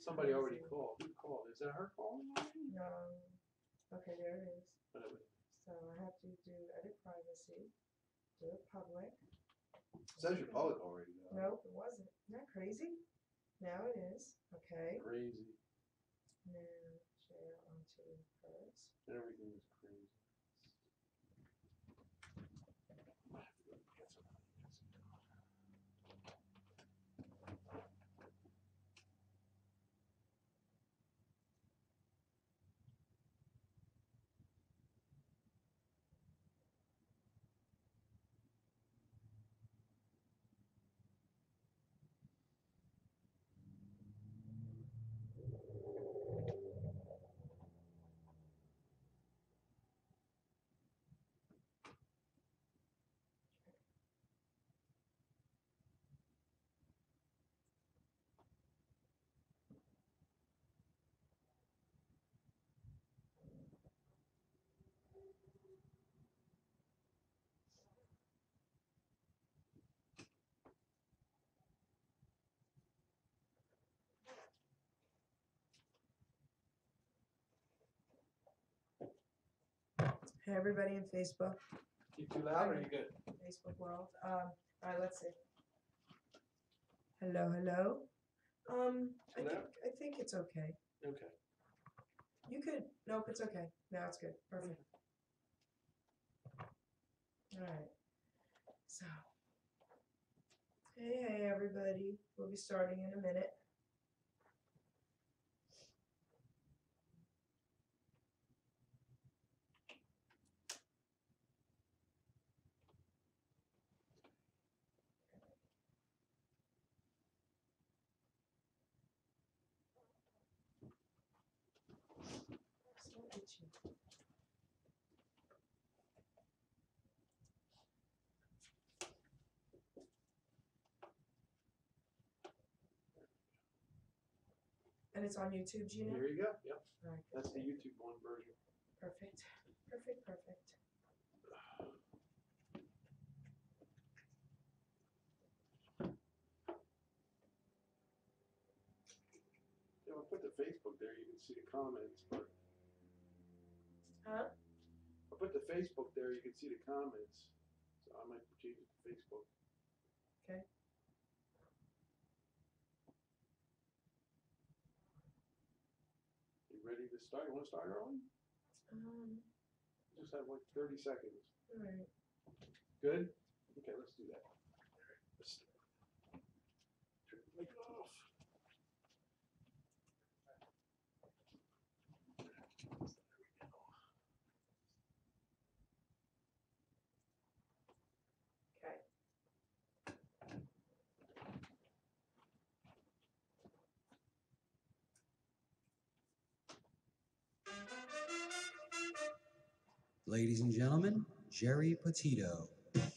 Somebody already called. Who called? Is that her calling already? No. Okay, there it is. Whatever. So I have to do edit privacy, do it public. It says you're public already. Nope, it wasn't. Isn't that crazy? Now it is. Okay. Crazy. Now share onto hers. Everything is crazy. Hey, everybody in Facebook. You too loud or you good? Facebook world. All right, let's see. Hello, hello. I think it's okay. Okay. You could. Nope, it's okay. Now it's good. Perfect. All right. So, hey, everybody. We'll be starting in a minute. So itchy. And it's on YouTube, Gina? Here you go. Yep. All right, That's the YouTube one version. perfect. Perfect, perfect. Yeah, I'll put the Facebook there. You can see the comments. But Huh? I'll put the Facebook there. You can see the comments. So I might change it to Facebook. Okay. You ready to start? You want to start early? Just have like 30 seconds. All right. Good? Okay, let's do that. Let's turn the mic off. Okay. Ladies and gentlemen, Geri Petito.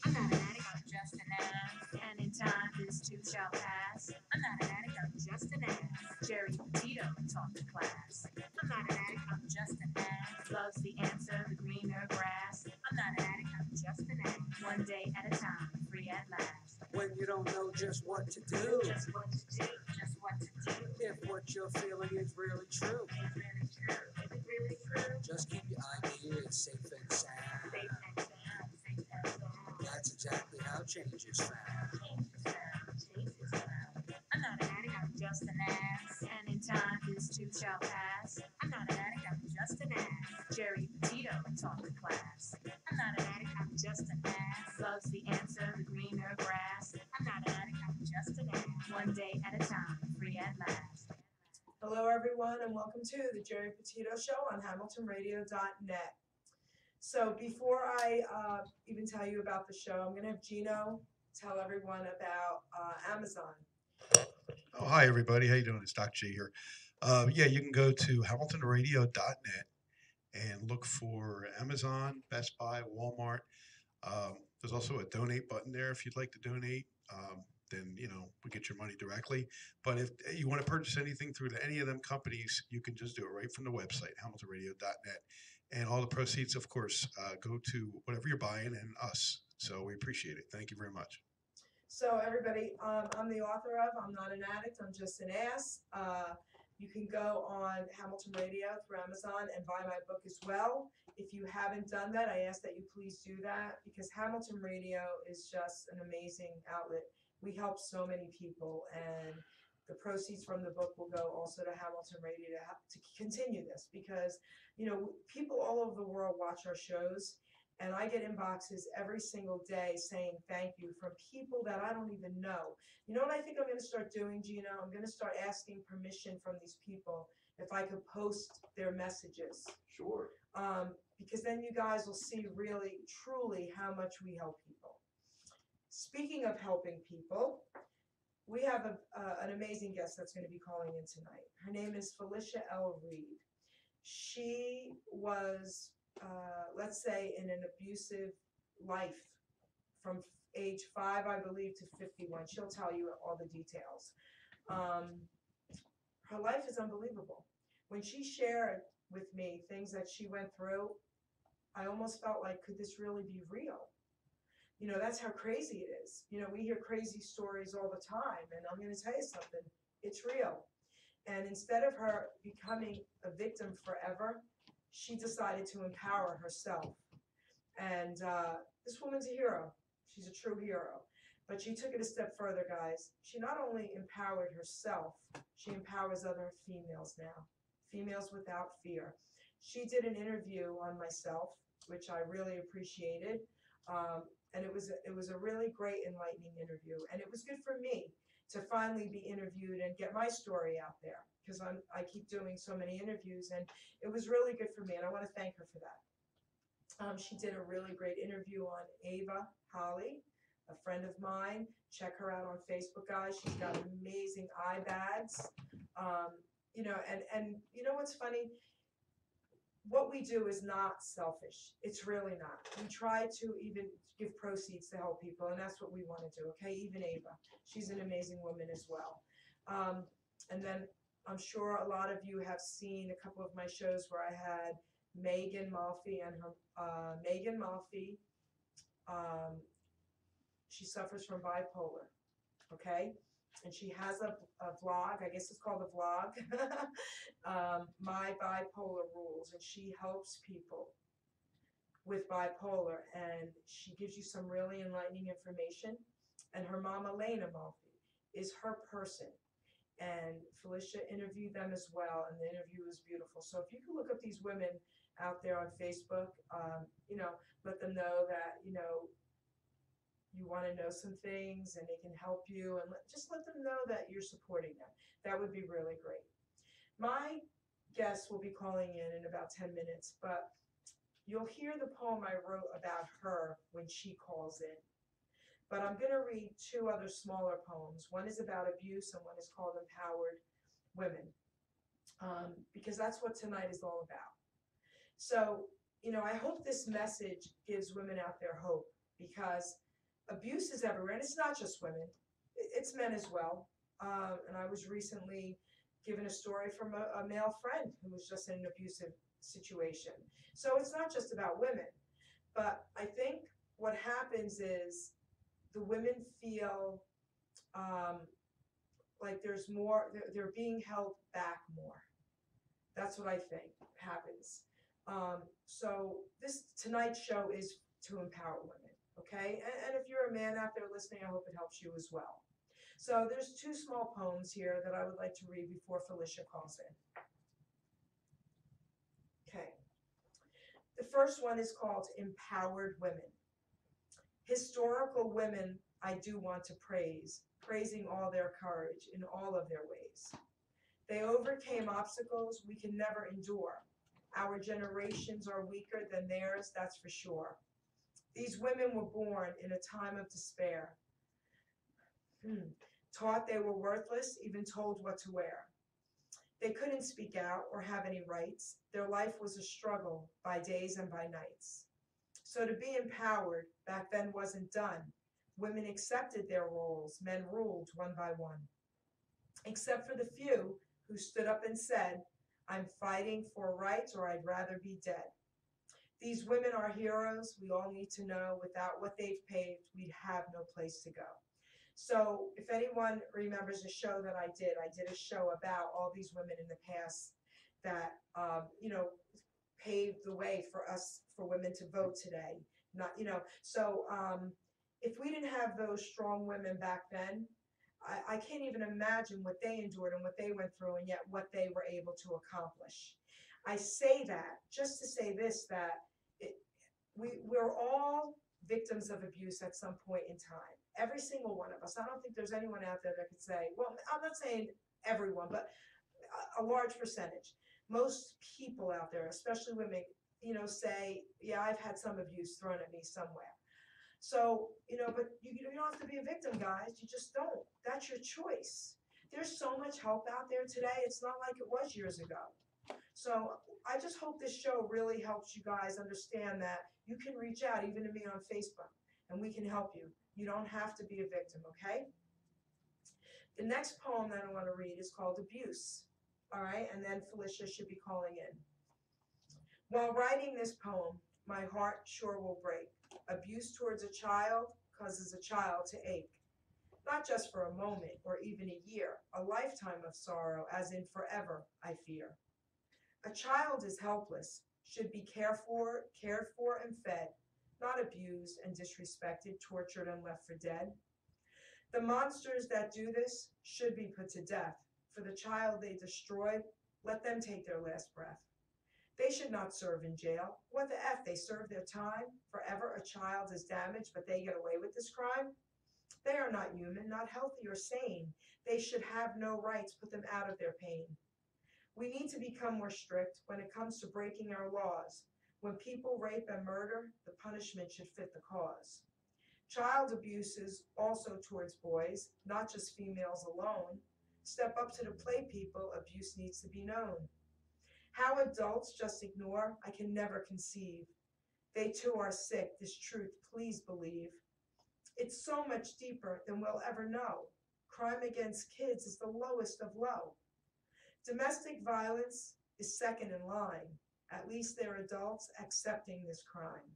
I'm not an addict, I'm just an ass. And in time, this too shall pass. I'm not an addict, I'm just an ass. Geri Petito taught the class. I'm not an addict, I'm just an ass. Loves the answer, the greener grass. I'm not an addict, I'm just an ass. One day at a time, free at last. When you don't know just what to do, Just what to do, just what to do. if what you're feeling is really true, It's really true, is it really true? just keep your ideas safe and sound. Safe and sound, safe and sound. That's exactly how change is found. Change is found, change is found. I'm not an addict, I'm just an ass. And in time, this too shall pass. I'm not an addict, I'm just an ass. Geri Petito taught the class. I'm not an addict, I'm just an ass. Loves the answer, the greener grass. I'm not an addict, I'm just an ass. One day at a time, free at last. Hello, everyone, and welcome to the Geri Petito Show on HamiltonRadio.net. So before I even tell you about the show, I'm going to have Gino tell everyone about Amazon. Oh, hi, everybody. How you doing? It's Doc G here. Yeah, you can go to HamiltonRadio.net and look for Amazon, Best Buy, Walmart. There's also a donate button there if you'd like to donate. Then, we get your money directly. But if you want to purchase anything through any of them companies, you can just do it right from the website, HamiltonRadio.net. And all the proceeds, of course, go to whatever you're buying and us. So we appreciate it. Thank you very much. So everybody, I'm the author of I'm Not an Addict, I'm Just an Ass. You can go on Hamilton Radio through Amazon and buy my book as well. If you haven't done that, I ask that you please do that because Hamilton Radio is just an amazing outlet. We help so many people, and the proceeds from the book will go also to Hamilton Radio to continue this because, people all over the world watch our shows. And I get inboxes every single day saying thank you from people that I don't even know. You know what I think I'm going to start doing, Gina? I'm going to start asking permission from these people if I could post their messages. Sure. Because then you guys will see really, truly how much we help people. Speaking of helping people, we have an amazing guest that's going to be calling in tonight. Her name is Felicia L. Reed. She was let's say, in an abusive life from age 5, I believe, to 51. She'll tell you all the details. Her life is unbelievable. When she shared with me things that she went through, I almost felt like, could this really be real? That's how crazy it is. We hear crazy stories all the time, and I'm going to tell you something. It's real. And instead of her becoming a victim forever, she decided to empower herself. And this woman's a hero. She's a true hero. But she took it a step further, guys. She not only empowered herself, she empowers other females now. Females without fear. She did an interview on myself, which I really appreciated. And it was a really great, enlightening interview. And it was good for me to finally be interviewed and get my story out there, because I keep doing so many interviews, and it was really good for me, and I want to thank her for that. She did a really great interview on Ava Holly, a friend of mine. Check her out on Facebook, guys. She's got amazing eye bags. And you know what's funny? What we do is not selfish. It's really not. We try to even give proceeds to help people, and that's what we want to do, okay? Even Ava. She's an amazing woman as well. And then I'm sure a lot of you have seen a couple of my shows where I had Megan Malfi and her, Megan Malfi, she suffers from bipolar, okay? And she has a vlog, I guess it's called a vlog, My Bipolar Rules, and she helps people with bipolar, and she gives you some really enlightening information. And her mom, Elena Malfi, is her person. And Felicia interviewed them as well, and the interview was beautiful. So if you can look up these women out there on Facebook, let them know that, you want to know some things and they can help you, and just let them know that you're supporting them. That would be really great. My guest will be calling in about 10 minutes, but you'll hear the poem I wrote about her when she calls in. But I'm going to read 2 other smaller poems. One is about abuse and one is called Empowered Women, because that's what tonight is all about. So, I hope this message gives women out there hope, because abuse is everywhere, and it's not just women, it's men as well. And I was recently given a story from a male friend who was just in an abusive situation. So it's not just about women, but I think what happens is the women feel like there's more, they're being held back more. That's what I think happens. So tonight's show is to empower women, okay? And if you're a man out there listening, I hope it helps you as well. So there's 2 small poems here that I would like to read before Felicia calls in. Okay. The first one is called Empowered Women. Historical women I do want to praise, praising all their courage in all of their ways. They overcame obstacles we can never endure. Our generations are weaker than theirs, that's for sure. These women were born in a time of despair. Taught they were worthless, even told what to wear. They couldn't speak out or have any rights. Their life was a struggle by days and by nights. So to be empowered back then wasn't done. Women accepted their roles. Men ruled one by one. Except for the few who stood up and said, I'm fighting for rights or I'd rather be dead. These women are heroes we all need to know. Without what they've paved, we'd have no place to go. So if anyone remembers a show that I did a show about all these women in the past that, paved the way for us, for women to vote today. Not, if we didn't have those strong women back then, I can't even imagine what they endured and what they went through, and yet what they were able to accomplish. I say that just to say this, that we're all victims of abuse at some point in time. Every single one of us. I don't think there's anyone out there that could say, well, I'm not saying everyone, but a large percentage. Most people out there, especially women, say, yeah, I've had some abuse thrown at me somewhere. So, but you don't have to be a victim, guys. You just don't. That's your choice. There's so much help out there today. It's not like it was years ago. So I just hope this show really helps you guys understand that you can reach out even to me on Facebook and we can help you. You don't have to be a victim, okay? The next poem that I want to read is called Abuse. All right, and then Felicia should be calling in. While writing this poem, my heart sure will break. Abuse towards a child causes a child to ache. Not just for a moment or even a year, a lifetime of sorrow, as in forever, I fear. A child is helpless, should be cared for and fed, not abused and disrespected, tortured and left for dead. The monsters that do this should be put to death. For the child they destroyed, let them take their last breath. They should not serve in jail. What the F? They serve their time. Forever a child is damaged, but they get away with this crime? They are not human, not healthy or sane. They should have no rights. Put them out of their pain. We need to become more strict when it comes to breaking our laws. When people rape and murder, the punishment should fit the cause. Child abuse is also towards boys, not just females alone. Step up to the plate, people. Abuse needs to be known. How adults just ignore, I can never conceive. They too are sick. This truth, please believe. It's so much deeper than we'll ever know. Crime against kids is the lowest of low. Domestic violence is second in line. At least they're adults accepting this crime.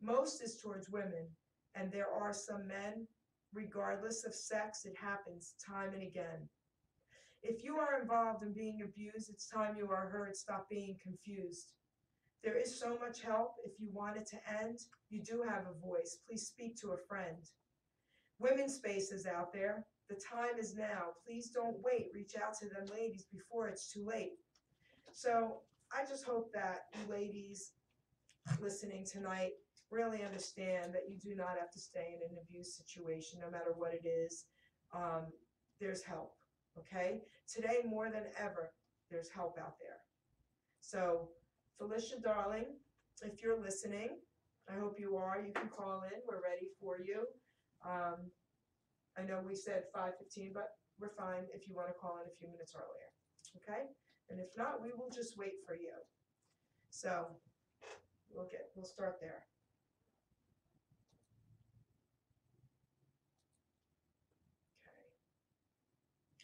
Most is towards women, and there are some men. Regardless of sex, it happens time and again. If you are involved in being abused, it's time you are heard. Stop being confused. There is so much help. If you want it to end, you do have a voice. Please speak to a friend. Women's spaces out there. The time is now. Please don't wait. Reach out to them ladies before it's too late. So I just hope that you ladies listening tonight really understand that you do not have to stay in an abuse situation, no matter what it is. There's help. Okay? Today, more than ever, there's help out there. So, Felicia, darling, if you're listening, I hope you are. You can call in. We're ready for you. I know we said 5:15, but we're fine if you want to call in a few minutes earlier. Okay? And if not, we will just wait for you. So, we'll start there.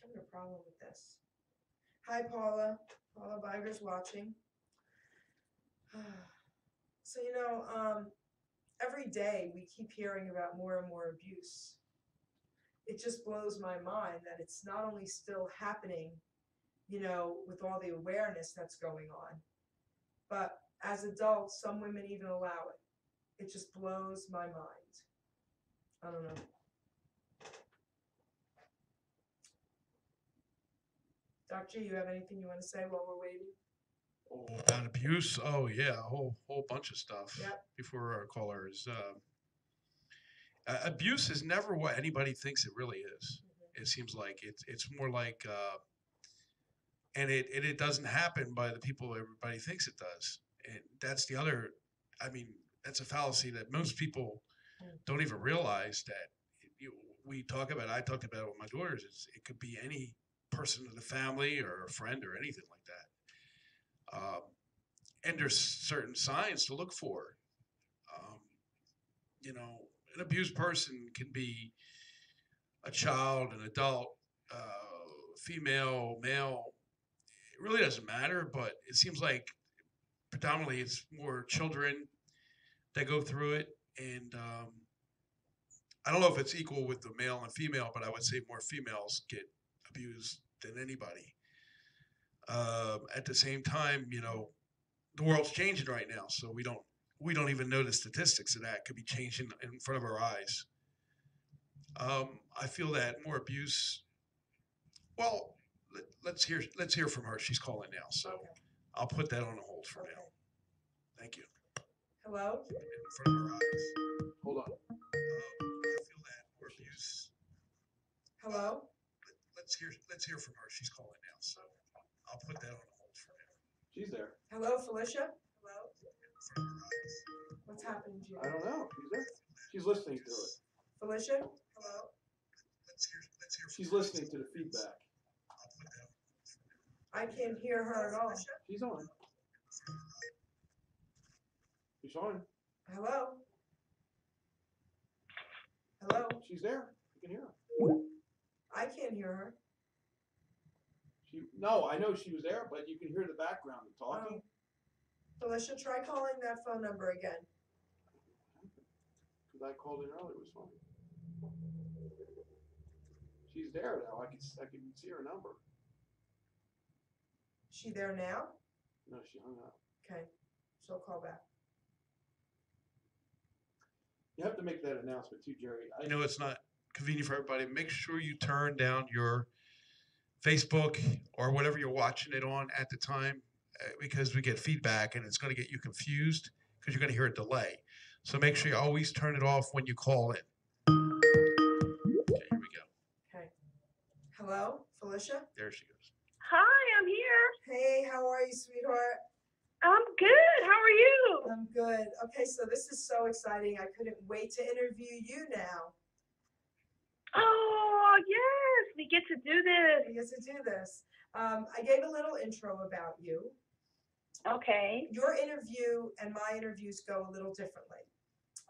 Having a problem with this. Hi, Paula. Paula Viger's watching. So, every day we keep hearing about more and more abuse. It just blows my mind that it's not only still happening, with all the awareness that's going on, but as adults, some women even allow it. It just blows my mind. I don't know. Dr. G, you have anything you want to say while we're waiting? Oh, about abuse? Oh yeah, a whole bunch of stuff. Yep. Before our callers, abuse is never what anybody thinks it really is. Mm-hmm. It seems like it's more like, and it doesn't happen by the people everybody thinks it does. And that's the other. I mean, that's a fallacy that most people don't even realize that. I talked about it with my daughters. It could be any person in the family or a friend or anything like that. And there's certain signs to look for. An abused person can be a child, an adult, female, male. It really doesn't matter, but it seems like predominantly it's more children that go through it. And I don't know if it's equal with the male and female, but I would say more females get abused than anybody. At the same time, the world's changing right now, so we don't even know the statistics of that. It could be changing in front of our eyes. I feel that more abuse. Well, let's hear from her. She's calling now, so Okay. I'll put that on hold for Okay. now. Thank you. Hello? In front of our eyes. Hold on. I feel that more abuse. Hello? Let's hear from her. She's calling now, so I'll put that on hold for now. She's there. Hello, Felicia? Hello? In front of our eyes. What's happening, I Gina? don't know. She's there. She's listening to it. Felicia? Hello? Let's hear from She's her. listening to the feedback. I'll put that on hold for now. I can't hear her at all. She's on. She's on. Hello? Hello? She's there. You can hear her. I can't hear her. No, I know she was there, but you can hear the background of talking. Felicia, try calling that phone number again. Because I called in earlier, it was fine. She's there now. I can see her number. She there now? No, she hung up. Okay, she'll call back. You have to make that announcement too, Jerry. I know it's not convenient for everybody. Make sure you turn down your Facebook or whatever you're watching it on at the time, because we get feedback and it's going to get you confused because you're going to hear a delay. So make sure you always turn it off when you call in. Okay, here we go. Okay. Hello, Felicia? There she goes. Hi, I'm here. Hey, how are you, sweetheart? I'm good. How are you? I'm good. Okay, so this is so exciting. I couldn't wait to interview you now. Oh, yes, we get to do this. We get to do this. I gave a little intro about you. Okay. Your interview and my interviews go a little differently.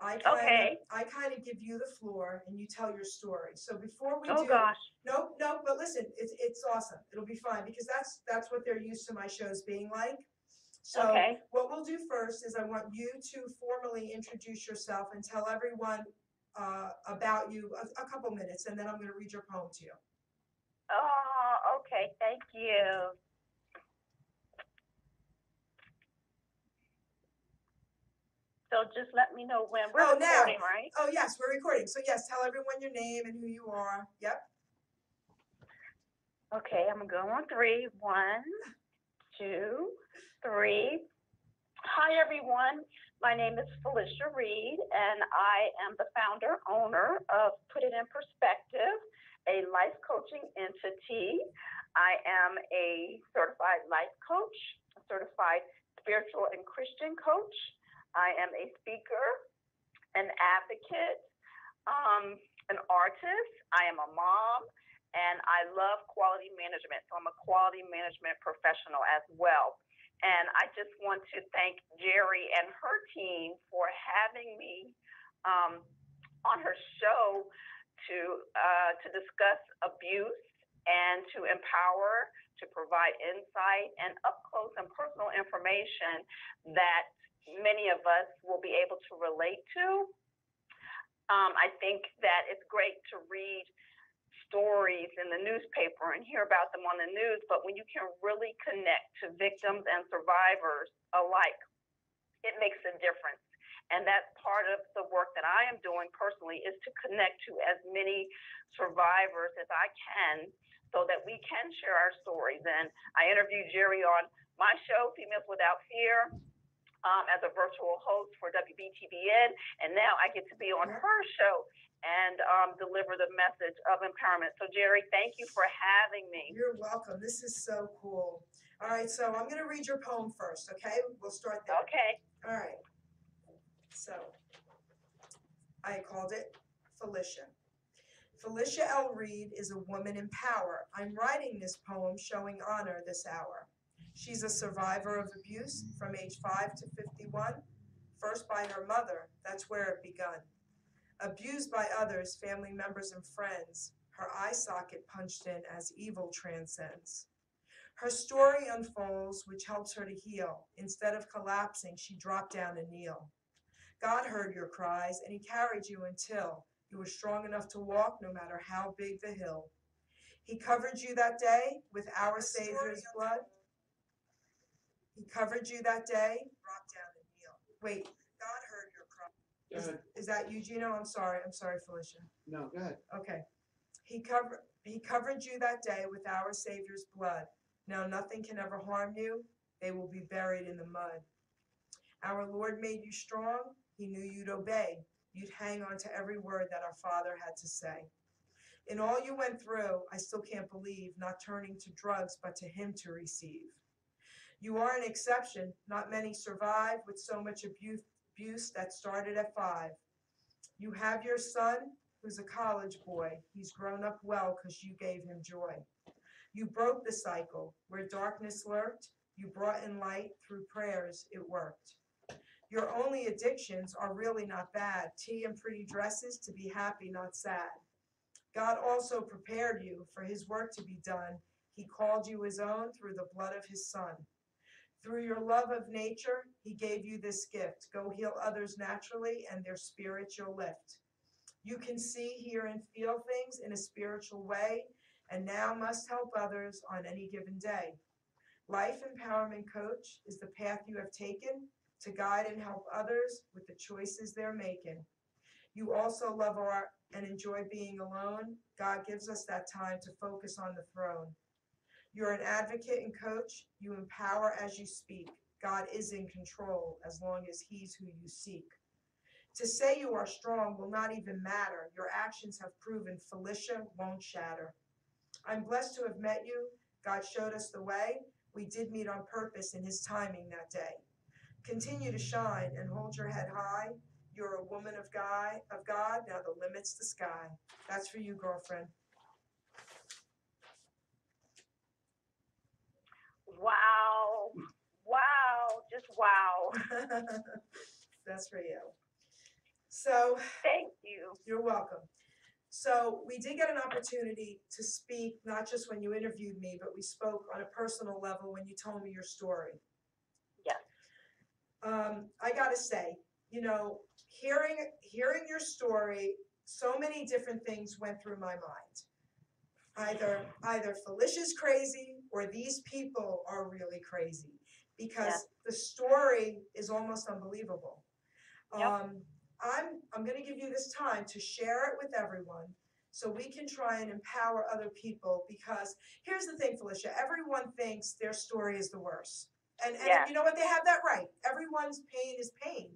I kind of give you the floor and you tell your story. So before we Oh, do, gosh. no, but listen, it's awesome. It'll be fine because that's what they're used to my shows being like. So Okay. what we'll do first is I want you to formally introduce yourself and tell everyone about you a couple minutes, and then I'm going to read your poem to you. Oh, okay. Thank you. So just let me know when we're recording, right? Oh, yes, we're recording. So yes, tell everyone your name and who you are. Yep. Okay, I'm going to go on 3. 1, 2, 3. Hi, everyone. My name is Felicia Reed, and I am the founder, owner of Put It in Perspective, a life coaching entity. I am a certified life coach, a certified spiritual and Christian coach. I am a speaker, an advocate, an artist. I am a mom, and I love quality management. So I'm a quality management professional as well. And I just want to thank Geri and her team for having me on her show to discuss abuse and to empower, to provide insight and up close and personal information that many of us will be able to relate to. I think that it's great to read stories in the newspaper and hear about them on the news, but when you can really connect to victims and survivors alike, it makes a difference. And that's part of the work that I am doing personally, is to connect to as many survivors as I can so that we can share our stories. And I interviewed Geri on my show, Females Without Fear, as a virtual host for WBTBN, and now I get to be on her show and deliver the message of empowerment. So, Geri, thank you for having me. You're welcome. This is so cool. All right, so I'm going to read your poem first, okay? We'll start there. Okay. All right. So, I called it Felicia. Felicia L. Reed is a woman in power. I'm writing this poem showing honor this hour. She's a survivor of abuse from age 5 to 51, first by her mother, that's where it begun. Abused by others, family members and friends, her eye socket punched in as evil transcends. Her story unfolds, which helps her to heal. Instead of collapsing, she dropped down and kneel. God heard your cries, and he carried you until you He was strong enough to walk no matter how big the hill. He covered you that day with our Savior's blood. He covered you that day. Drop down and kneel. Wait, God heard your cry. Go ahead. Is that you, Gino? I'm sorry, Felicia. No, go ahead. Okay. He covered you that day with our Savior's blood. Now nothing can ever harm you. They will be buried in the mud. Our Lord made you strong. He knew you'd obey. You'd hang on to every word that our Father had to say. In all you went through, I still can't believe, not turning to drugs, but to Him to receive. You are an exception. Not many survive with so much abuse that started at 5. You have your son, who's a college boy. He's grown up well because you gave him joy. You broke the cycle. Where darkness lurked, you brought in light. Through prayers, it worked. Your only addictions are really not bad. Tea and pretty dresses, to be happy, not sad. God also prepared you for His work to be done. He called you His own through the blood of His Son. Through your love of nature, He gave you this gift. Go heal others naturally, and their spirits you'll lift. You can see, hear, and feel things in a spiritual way, and now must help others on any given day. Life Empowerment Coach is the path you have taken to guide and help others with the choices they're making. You also love art and enjoy being alone. God gives us that time to focus on the throne. You're an advocate and coach. You empower as you speak. God is in control as long as He's who you seek. To say you are strong will not even matter. Your actions have proven Felicia won't shatter. I'm blessed to have met you. God showed us the way. We did meet on purpose in His timing that day. Continue to shine and hold your head high. You're a woman of God. Now the limit's the sky. That's for you, girlfriend. Wow. Wow. Just wow. That's for you. So Thank you. you're welcome. So we did get an opportunity to speak, not just when you interviewed me, but we spoke on a personal level when you told me your story. Yes. I gotta say, you know, hearing your story, so many different things went through my mind. Either Felicia's crazy or these people are really crazy, because the story is almost unbelievable. Yep. I'm going to give you this time to share it with everyone so we can try and empower other people, because here's the thing, Felicia, everyone thinks their story is the worst. And you know what, they have that right. Everyone's pain is pain.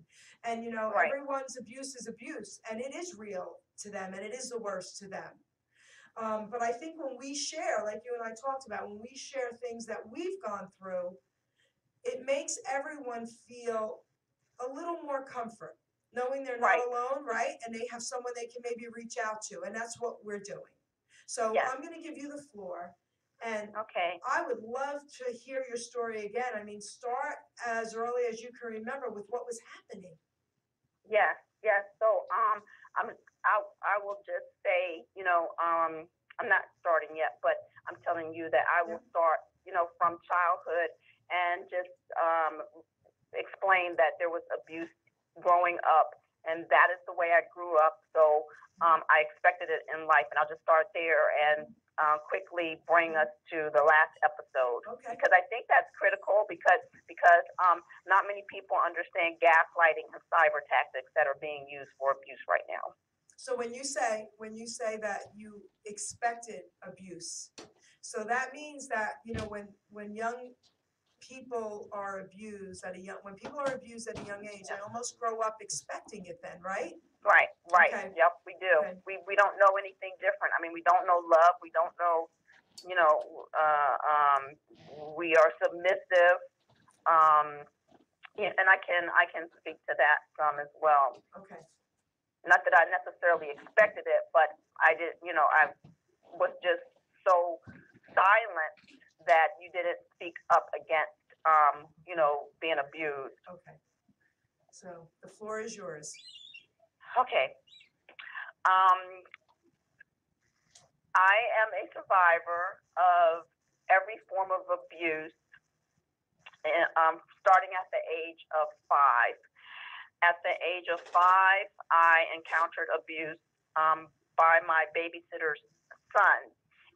And you know, everyone's abuse is abuse, and it is real to them, and it is the worst to them. But I think when we share, like you and I talked about, when we share things that we've gone through, it makes everyone feel a little more comfort, knowing they're not alone, right? And they have someone they can maybe reach out to, and that's what we're doing. So I'm going to give you the floor, and I would love to hear your story again. I mean, start as early as you can remember with what was happening. Yes. So I will just say, you know, I'm not starting yet, but I'm telling you that I will start, you know, from childhood, and just explain that there was abuse growing up, and that is the way I grew up. So I expected it in life, and I'll just start there and quickly bring us to the last episode, because I think that's critical, because not many people understand gaslighting and cyber tactics that are being used for abuse right now. So when you say that you expected abuse, so that means that, you know, when young people are abused at a young age, they almost grow up expecting it then, right? Right. Okay. Yep, we do. Okay. We don't know anything different. I mean, we don't know love. We don't know, you know, we are submissive. And I can speak to that some as well. Okay. Not that I necessarily expected it, but I did, you know, I was just so silent that you didn't speak up against, you know, being abused. Okay. So the floor is yours. Okay. I am a survivor of every form of abuse, starting at the age of 5. At the age of 5, I encountered abuse by my babysitter's son.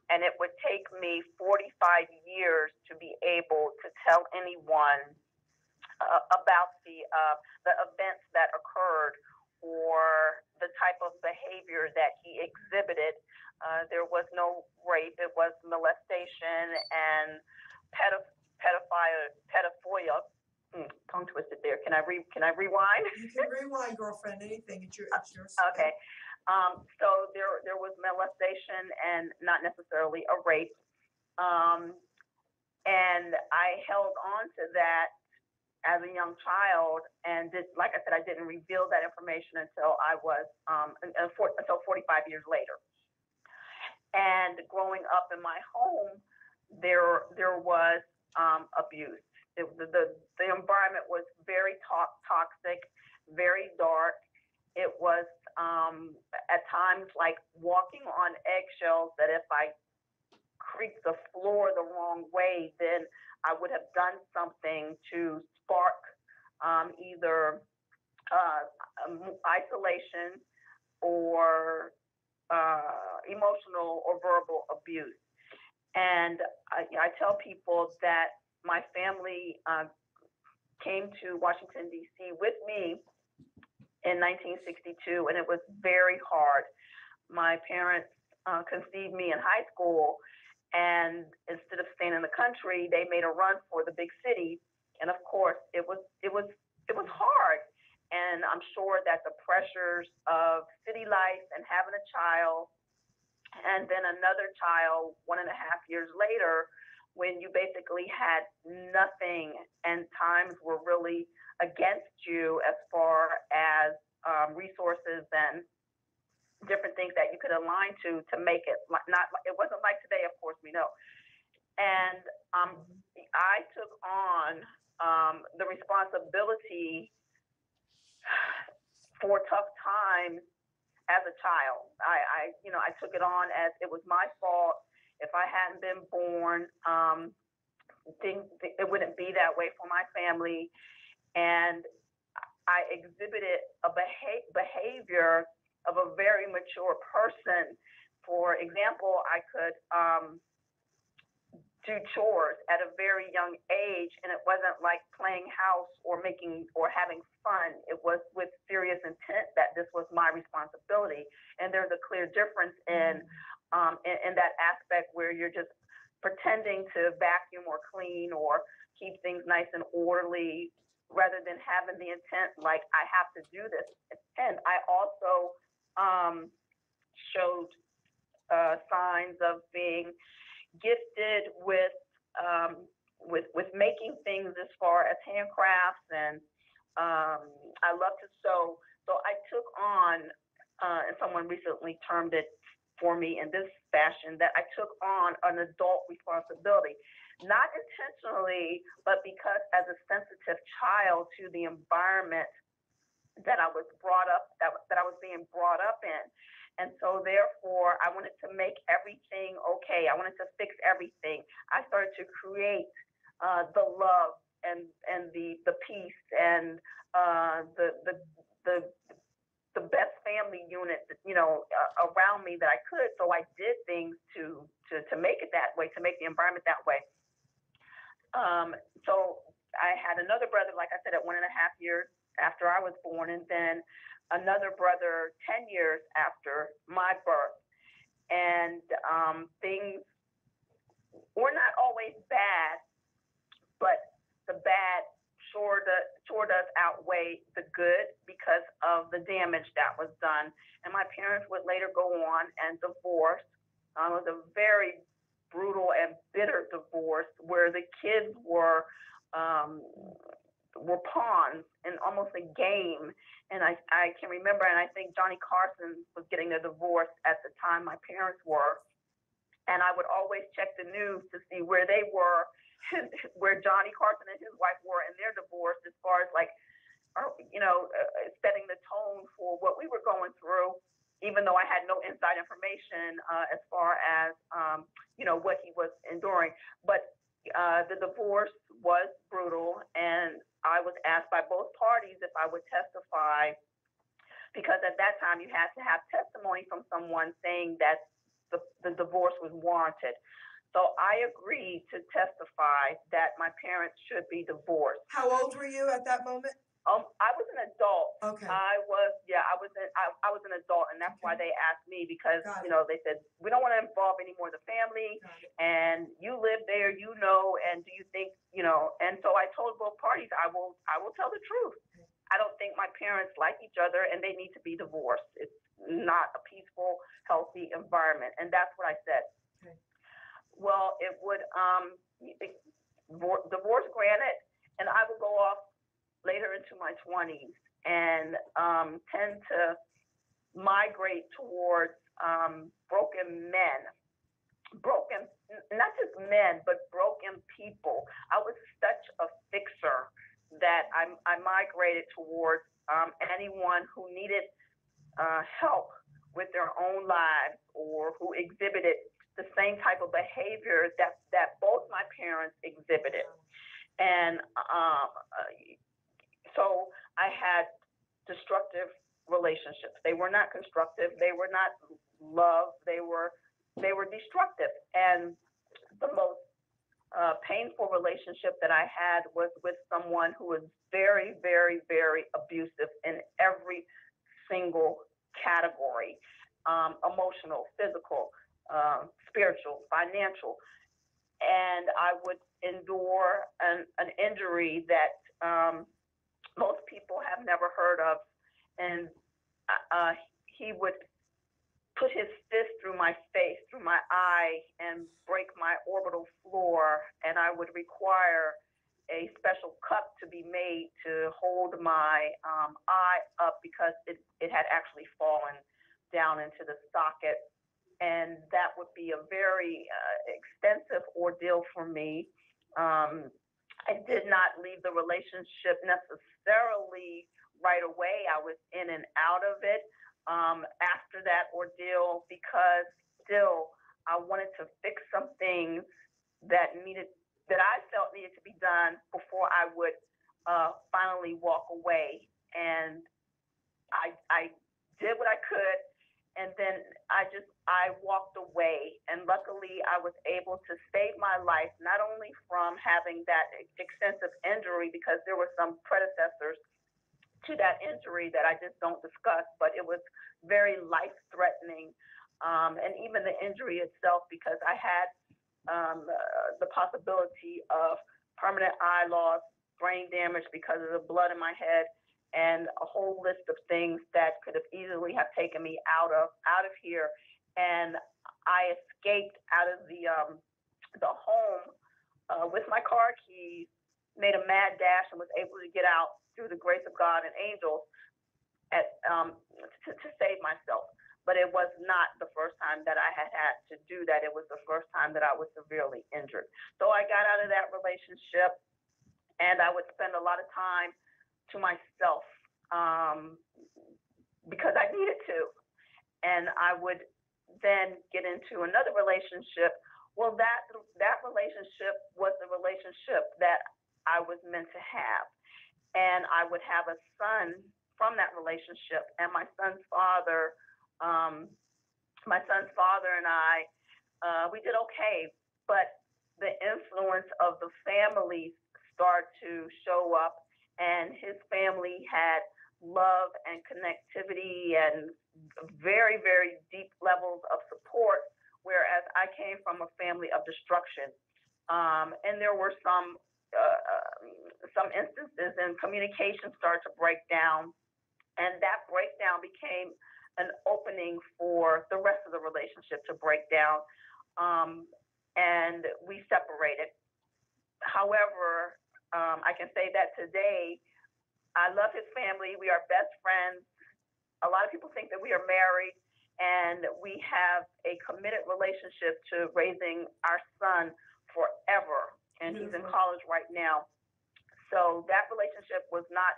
And it would take me 45 years to be able to tell anyone about the events that occurred or the type of behavior that he exhibited. There was no rape; it was molestation and pedophilia. Tongue twisted there. Can I rewind? You can rewind, girlfriend. Anything. It's your. Okay. So there was molestation and not necessarily a rape. And I held on to that as a young child, and like I said, I didn't reveal that information until I was until 45 years later. And growing up in my home, there was abuse. The environment was very toxic, very dark. It was at times like walking on eggshells, that if I creaked the floor the wrong way, then I would have done something to spark either isolation or emotional or verbal abuse. And I tell people that my family came to Washington, D.C. with me in 1962, and it was very hard. My parents conceived me in high school, and instead of staying in the country, they made a run for the big city. And of course, it was hard. And I'm sure that the pressures of city life and having a child, and then another child 1.5 years later, when you basically had nothing and times were really against you as far as resources and different things that you could align to make it it wasn't like today, of course, we know. And I took on the responsibility for tough times as a child. I took it on as it was my fault. If I hadn't been born, it wouldn't be that way for my family. And I exhibited a behavior of a very mature person. For example, I could do chores at a very young age, and it wasn't like playing house or having fun. It was with serious intent that this was my responsibility. And there's a clear difference in that aspect where you're just pretending to vacuum or clean or keep things nice and orderly, rather than having the intent, like, I have to do this. And I also showed signs of being gifted with making things as far as handcrafts, and I love to sew. So I took on, and someone recently termed it for me in this fashion, that I took on an adult responsibility. Not intentionally, but because as a sensitive child to the environment that I was brought up, that I was being brought up in. And so therefore, I wanted to make everything okay. I wanted to fix everything. I started to create the love and the peace and the best family unit, around me that I could. So I did things to make it that way, to make the environment that way. So I had another brother, like I said, at 1.5 years after I was born, and then another brother 10 years after my birth. And things were not always bad, but the bad sure does outweigh the good because of the damage that was done. And my parents would later go on and divorce. It was a very brutal and bitter divorce where the kids were pawns in almost a game. And I can remember, and I think Johnny Carson was getting a divorce at the time my parents were. And I would always check the news to see where they were, where Johnny Carson and his wife were in their divorce, as far as setting the tone for what we were going through, even though I had no inside information as far as, what he was enduring. But the divorce was brutal, and I was asked by both parties if I would testify because at that time you had to have testimony from someone saying that the divorce was warranted. So I agreed to testify that my parents should be divorced. How old were you at that moment? I was an adult. Okay. I was an adult, and that's why Okay. they asked me, because Got it. they said we don't want to involve any more of the family, Got it. and you live there, and do you think, and so I told both parties I will tell the truth. Okay. I don't think my parents like each other, and they need to be divorced. It's not a peaceful, healthy environment, and that's what I said. Okay. Well, it would divorce granted, and I would go off later into my 20s and tend to migrate towards broken men, not just men, but broken people. I was such a fixer that I migrated towards anyone who needed help with their own lives, or who exhibited the same type of behavior that both my parents exhibited. And so I had destructive relationships. They were not constructive. They were not love. They were destructive. And the most painful relationship that I had was with someone who was very, very, very abusive in every single category: emotional, physical, spiritual, financial. And I would endure an injury that most people have never heard of, and he would put his fist through my face, through my eye, and break my orbital floor, and I would require a special cup to be made to hold my eye up, because it had actually fallen down into the socket, and that would be a very extensive ordeal for me. I did not leave the relationship necessarily right away. I was in and out of it after that ordeal, because still I wanted to fix some things that I felt needed to be done before I would finally walk away. And I did what I could, and then I walked away, and luckily I was able to save my life, not only from having that extensive injury, because there were some predecessors to that injury that I just don't discuss, but it was very life-threatening, and even the injury itself, because I had the possibility of permanent eye loss, brain damage because of the blood in my head, and a whole list of things that could have easily have taken me out of here. And I escaped out of the home with my car keys, made a mad dash, and was able to get out through the grace of God and angels to save myself. But it was not the first time that I had to do that. It was the first time that I was severely injured. So I got out of that relationship, and I would spend a lot of time to myself because I needed to. And I would then get into another relationship. Well, that relationship was the relationship that I was meant to have. And I would have a son from that relationship. And my son's father and I, we did okay. But the influence of the family started to show up, and his family had love and connectivity and very, very deep levels of support, whereas I came from a family of destruction. And there were some instances, and communication started to break down, and that breakdown became an opening for the rest of the relationship to break down, and we separated. However, I can say that today, I love his family. We are best friends. A lot of people think that we are married, and we have a committed relationship to raising our son forever. And he's in college right now. So that relationship was not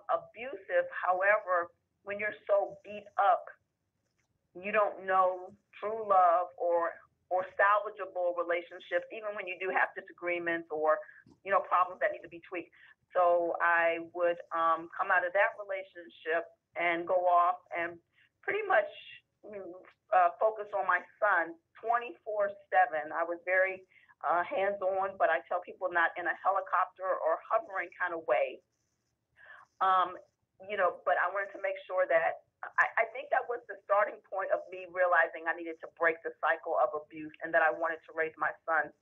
abusive. However, when you're so beat up, you don't know true love or salvageable relationships, even when you do have disagreements or, problems that need to be tweaked. So I would come out of that relationship and go off and pretty much focus on my son 24/7. I was very hands-on, but I tell people not in a helicopter or hovering kind of way. But I wanted to make sure that I think that was the starting point of me realizing I needed to break the cycle of abuse and that I wanted to raise my son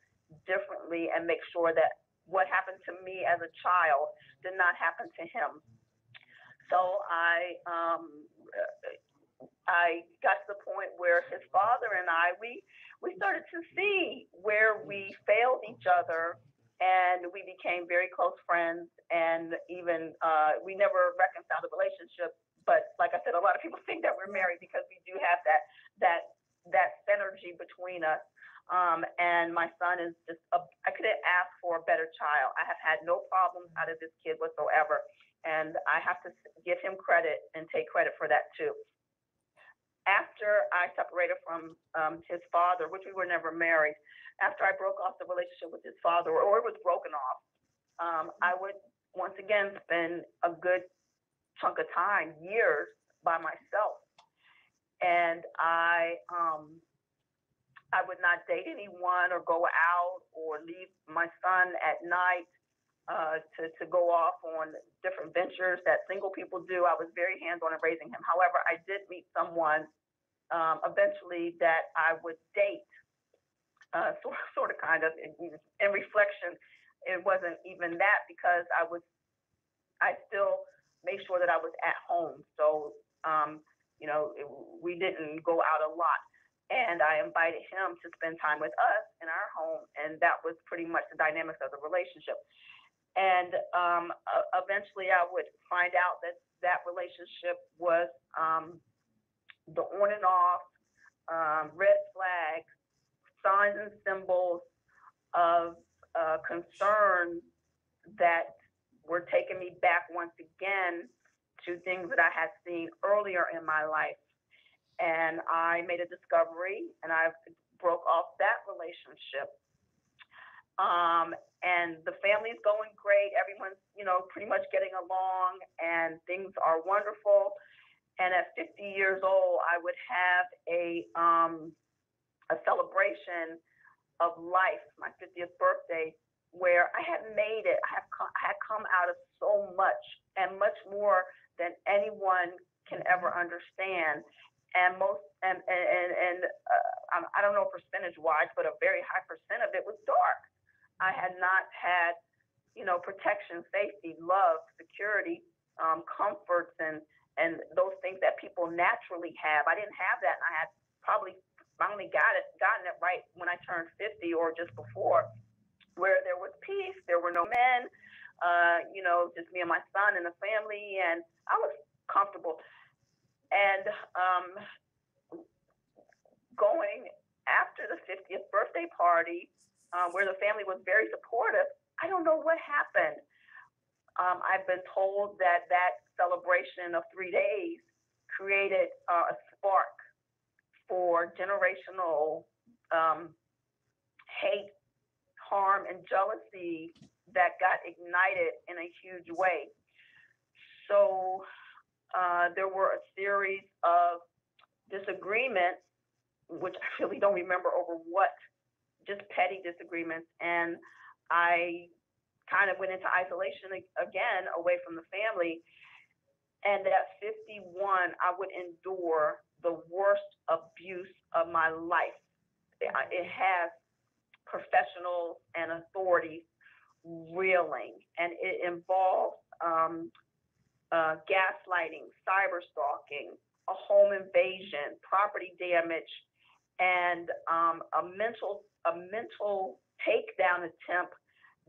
differently and make sure that what happened to me as a child did not happen to him. So I got to the point where his father and I, we started to see where we failed each other, and we became very close friends. And even we never reconciled the relationship. But like I said, a lot of people think that we're married because we do have that synergy between us. And my son is just I couldn't ask for a better child. I have had no problems out of this kid whatsoever. And I have to give him credit and take credit for that too. After I separated from his father, which we were never married, after I broke off the relationship with his father, or it was broken off, I would once again spend a good chunk of time, years, by myself. And I would not date anyone or go out or leave my son at night to go off on different ventures that single people do. I was very hands-on in raising him. However, I did meet someone eventually that I would date, sort of kind of. In reflection, it wasn't even that because I still made sure that I was at home. So, we didn't go out a lot. And I invited him to spend time with us in our home. And that was pretty much the dynamics of the relationship. And eventually I would find out that relationship was the on and off, red flags, signs and symbols of concern that were taking me back once again to things that I had seen earlier in my life. And I made a discovery, and I broke off that relationship. And the family's going great. Everyone's, pretty much getting along, and things are wonderful. And at 50 years old, I would have a celebration of life, my 50th birthday, where I had made it. I had come out of so much, and much more than anyone can ever understand. And I don't know percentage wise, but a very high percent of it was dark. I had not had, protection, safety, love, security, comforts, and those things that people naturally have. I didn't have that, and I had probably finally gotten it right when I turned 50 or just before, where there was peace, there were no men, just me and my son and the family, and I was comfortable. And going after the 50th birthday party, where the family was very supportive, I don't know what happened. I've been told that celebration of 3 days created a spark for generational hate, harm, and jealousy that got ignited in a huge way. So there were a series of disagreements, which I really don't remember over what, just petty disagreements. And I kind of went into isolation again, away from the family. And at 51, I would endure the worst abuse of my life. It has professionals and authorities reeling, and it involves gaslighting, cyber stalking, a home invasion, property damage, and a mental takedown attempt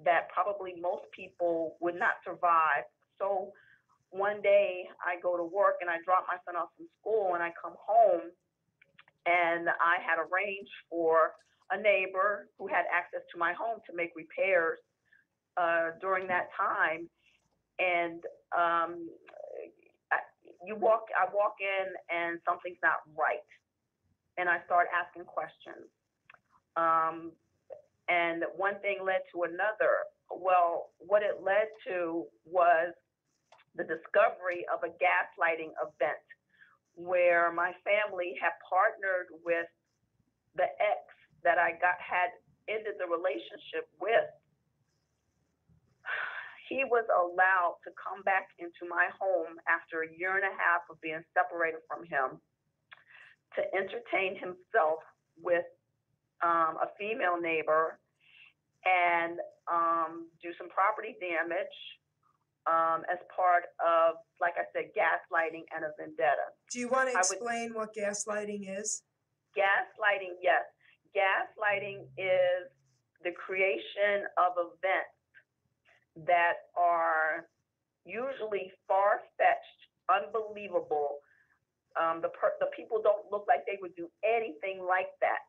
that probably most people would not survive. So one day I go to work and I drop my son off from school, and I come home, and I had arranged for a neighbor who had access to my home to make repairs during that time. And I walk in and something's not right. And I start asking questions. And one thing led to another. Well, what it led to was the discovery of a gaslighting event where my family had partnered with the ex that had ended the relationship with. He was allowed to come back into my home after a year and a half of being separated from him to entertain himself with a female neighbor and do some property damage as part of, like I said, gaslighting and a vendetta. Do you want to explain what gaslighting is? Gaslighting, yes. Gaslighting is the creation of events that are usually far-fetched, unbelievable. The people don't look like they would do anything like that.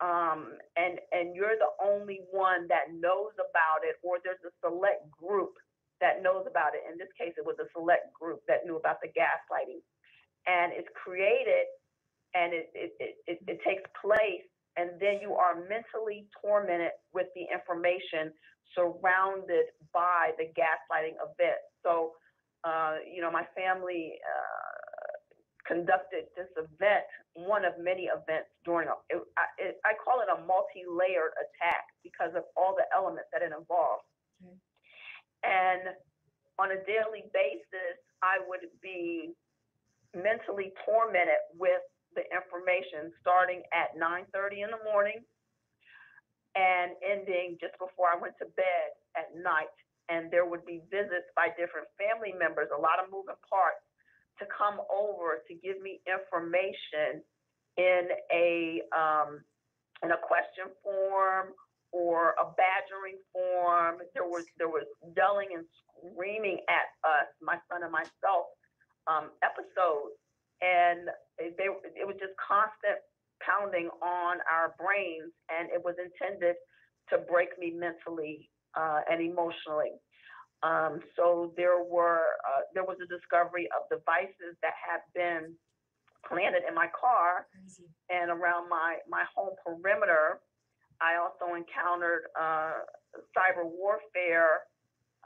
And you're the only one that knows about it, or there's a select group that knows about it. In this case, it was a select group that knew about the gaslighting. And it's created and it takes place, and then you are mentally tormented with the information surrounded by the gaslighting event. So, my family conducted this event, one of many events during, I call it a multi-layered attack because of all the elements that it involved. Okay. And on a daily basis, I would be mentally tormented with the information starting at 9:30 in the morning and ending just before I went to bed at night. And there would be visits by different family members, a lot of moving parts, to come over to give me information in a question form or a badgering form. There was yelling and screaming at us, my son and myself, episodes, and it was just constant pounding on our brains, and it was intended to break me mentally and emotionally. So there was a discovery of devices that had been planted in my car and around my home perimeter. I also encountered cyber warfare,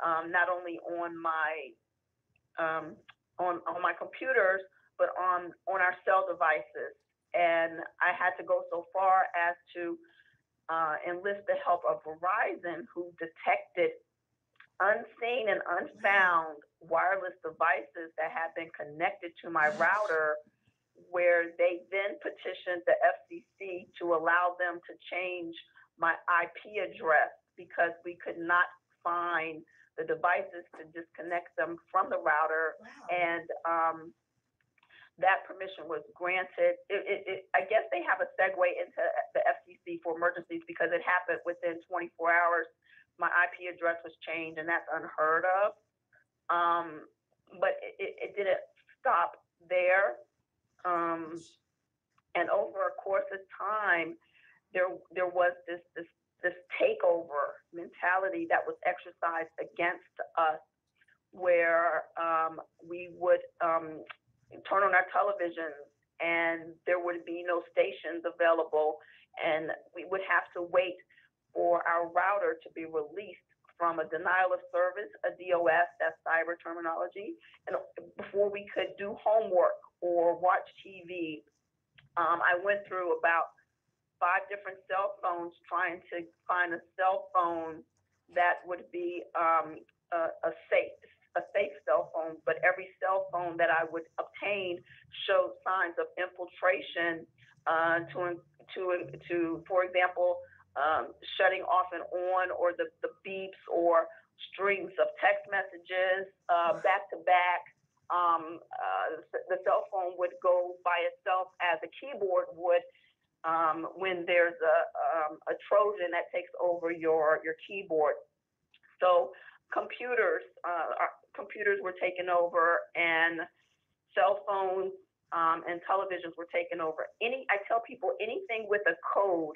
not only on my on my computers, but on our cell devices. And I had to go so far as to enlist the help of Verizon, who detected unseen and unfound wireless devices that had been connected to my router, where they then petitioned the FCC to allow them to change my IP address because we could not find the devices to disconnect them from the router. Wow. And that permission was granted. I guess they have a segue into the FCC for emergencies because it happened within 24 hours. My IP address was changed, and that's unheard of. But it didn't stop there. And over a course of time, there was this takeover mentality that was exercised against us, where we would turn on our televisions and there would be no stations available, and we would have to wait for our router to be released from a denial of service, a DOS, that's cyber terminology, and before we could do homework or watch TV. I went through about 5 different cell phones trying to find a cell phone that would be a safe cell phone, but every cell phone that I would obtain showed signs of infiltration to for example, shutting off and on, or the beeps or strings of text messages back to back. The cell phone would go by itself as a keyboard would when there's a Trojan that takes over your keyboard. So computers were taken over, and cell phones and televisions were taken over. I tell people anything with a code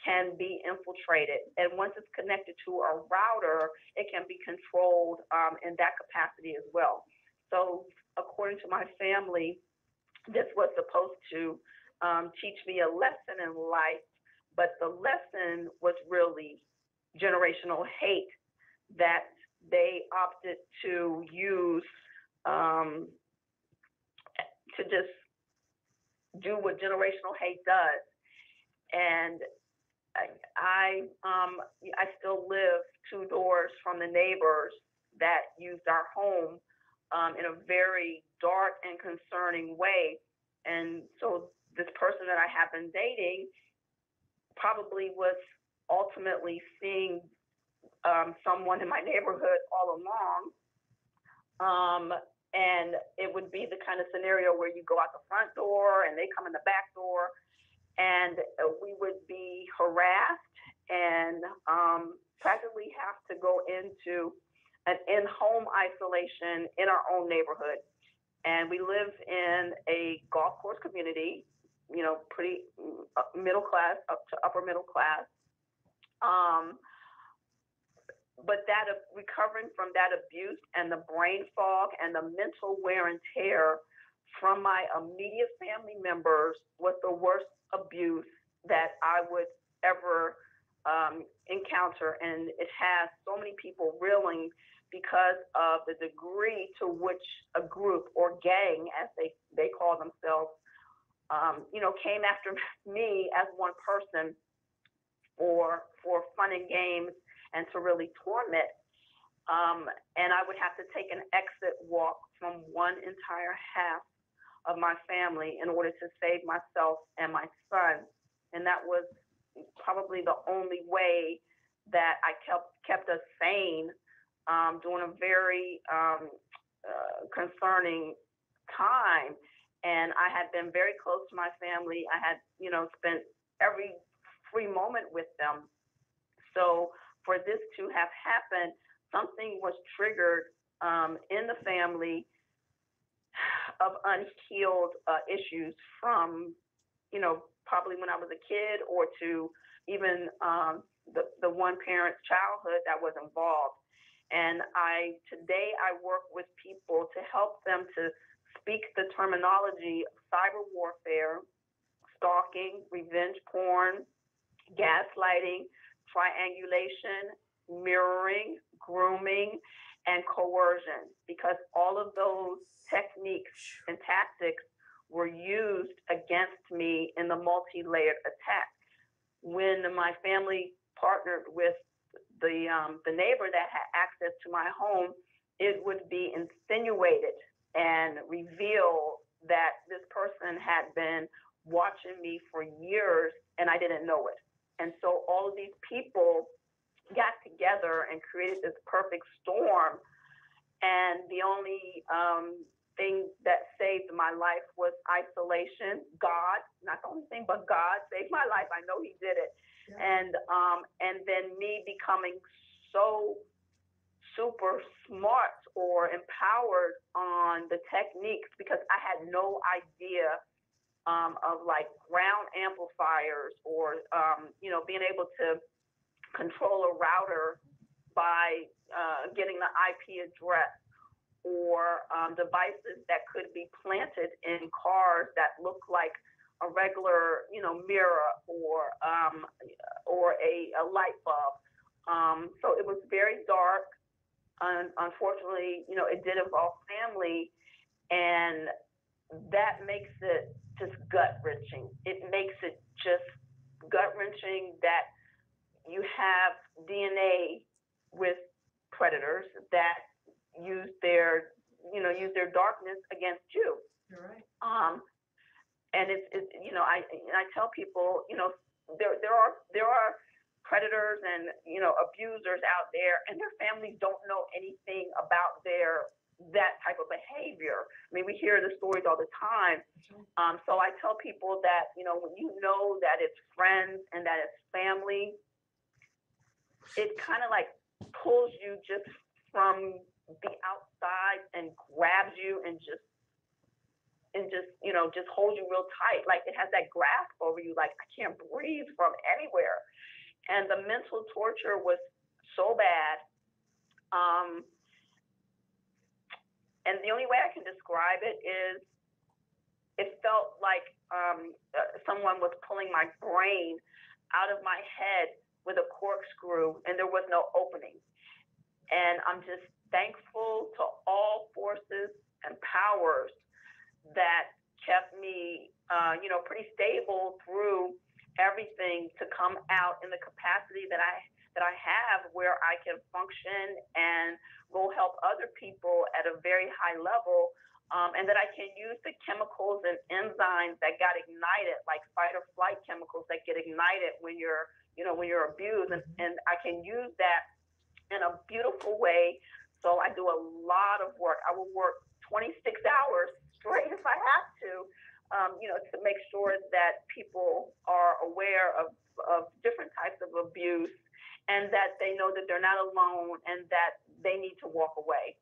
can be infiltrated, and once it's connected to a router, it can be controlled in that capacity as well. So according to my family, this was supposed to teach me a lesson in life, but the lesson was really generational hate that they opted to use um, to just do what generational hate does. And I still live 2 doors from the neighbors that used our home in a very dark and concerning way. And so this person that I have been dating probably was ultimately seeing someone in my neighborhood all along. And it would be the kind of scenario where you go out the front door and they come in the back door, and we would be harassed and practically have to go into an in-home isolation in our own neighborhood. And we live in a golf course community, you know, pretty middle class, up to upper middle class. But that recovering from that abuse and the brain fog and the mental wear and tear from my immediate family members was the worst abuse that I would ever encounter. And it has so many people reeling because of the degree to which a group or gang, as they call themselves, you know, came after me as one person for fun and games and to really torment. And I would have to take an exit walk from one entire half of my family in order to save myself and my son. And that was probably the only way that I kept us sane during a very concerning time. And I had been very close to my family. I had, you know, spent every free moment with them. So for this to have happened, something was triggered in the family of unhealed issues from, you know, probably when I was a kid, or to even the one parent's childhood that was involved. And today I work with people to help them to speak the terminology of cyber warfare, stalking, revenge porn, gaslighting, triangulation, mirroring, grooming, and coercion, because all of those techniques and tactics were used against me in the multi-layered attack. When my family partnered with the neighbor that had access to my home, it would be insinuated and reveal that this person had been watching me for years and I didn't know it. And so all of these people got together and created this perfect storm. And the only thing that saved my life was isolation. God, not the only thing, but God saved my life. I know He did it. Yeah. And then me becoming so super smart or empowered on the techniques, because I had no idea of like ground amplifiers or, you know, being able to control a router by getting the IP address, or devices that could be planted in cars that look like a regular, you know, mirror or a light bulb. So it was very dark. Unfortunately, you know, it did involve family, and that makes it just gut-wrenching. It makes it just gut-wrenching that you have DNA with predators that use their darkness against you. You're right. And it's you know, I tell people, you know, there are predators and, you know, abusers out there, and their families don't know anything about that type of behavior. I mean, we hear the stories all the time. So I tell people that, you know, when you know that it's friends and that it's family, it kind of like pulls you just from the outside and grabs you and just you know, just holds you real tight. Like it has that grasp over you, like I can't breathe from anywhere. And the mental torture was so bad. And the only way I can describe it is it felt like someone was pulling my brain out of my head with a corkscrew, and there was no opening. And I'm just thankful to all forces and powers that kept me, pretty stable through everything to come out in the capacity that I have, where I can function and go help other people at a very high level, and that I can use the chemicals and enzymes that got ignited, like fight or flight chemicals that get ignited when you're abused, and I can use that in a beautiful way. So I do a lot of work. I will work 26 hours straight if I have to, to make sure that people are aware of different types of abuse, and that they know that they're not alone and that they need to walk away.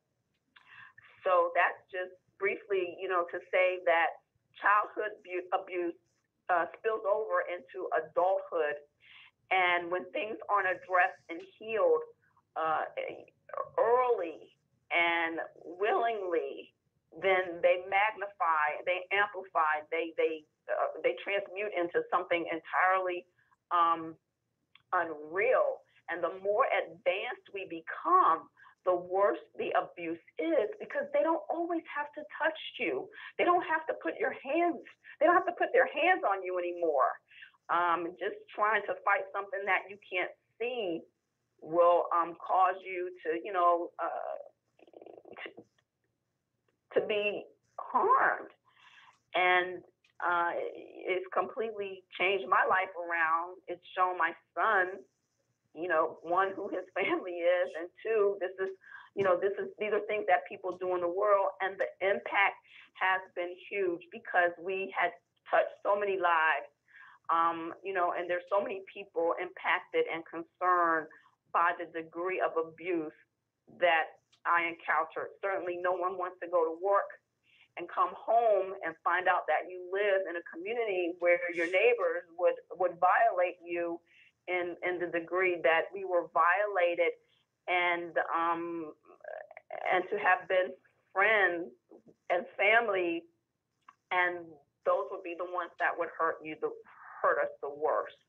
So that's just briefly, to say that childhood abuse spills over into adulthood. And when things aren't addressed and healed early and willingly, then they magnify, they amplify, they transmute into something entirely unreal. And the more advanced we become, the worse the abuse is, because they don't always have to touch you. They don't have to put their hands on you anymore. Just trying to fight something that you can't see will cause you to, to be harmed. And it's completely changed my life around. It's shown my son, one, who his family is, and two, these are things that people do in the world, and the impact has been huge because we had touched so many lives, and there's so many people impacted and concerned by the degree of abuse that I encountered. Certainly no one wants to go to work and come home and find out that you live in a community where your neighbors would violate you in the degree that we were violated, and to have been friends and family, and those would be the ones that would hurt us the worst.